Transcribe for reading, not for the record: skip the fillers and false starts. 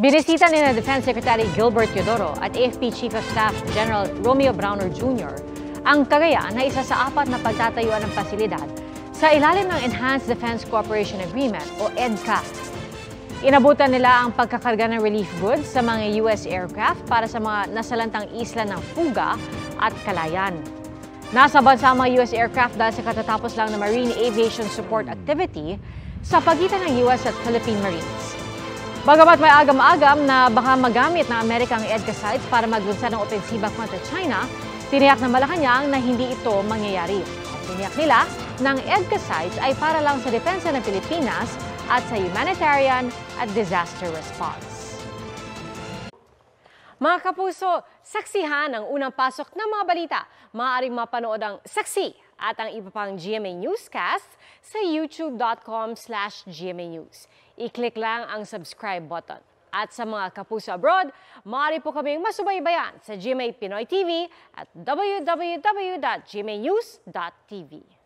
Binisita ni Defense Secretary Gilbert Teodoro at AFP Chief of Staff General Romeo Browner Jr. ang Cagayan na isa sa 4 na pagtatayuan ng pasilidad sa ilalim ng Enhanced Defense Cooperation Agreement o EDCA. Inabutan nila ang pagkakarga ng relief goods sa mga US aircraft para sa mga nasalantang isla ng Fuga at Calayan. Nasa bansa ang mga US aircraft dahil sa katatapos lang na Marine Aviation Support Activity sa pagitan ng US at Philippine Marines. Bagamat may agam-agam na baka magamit ng Amerika ang EDCA sites para maglunsad ng opensiba kontra China, tiniyak ng Malacanang na hindi ito mangyayari. At tiniyak nila na ang EDCA sites ay para lang sa depensa ng Pilipinas at sa humanitarian at disaster response. Mga kapuso, saksihan ang unang pasok ng mga balita. Maaaring mapanood ang Saksi at ang iba pang GMA Newscast sa youtube.com/GMA News. I-click lang ang subscribe button. At sa mga kapuso abroad, maaari po kaming masubaybayan sa GMA Pinoy TV at www.gmanews.tv.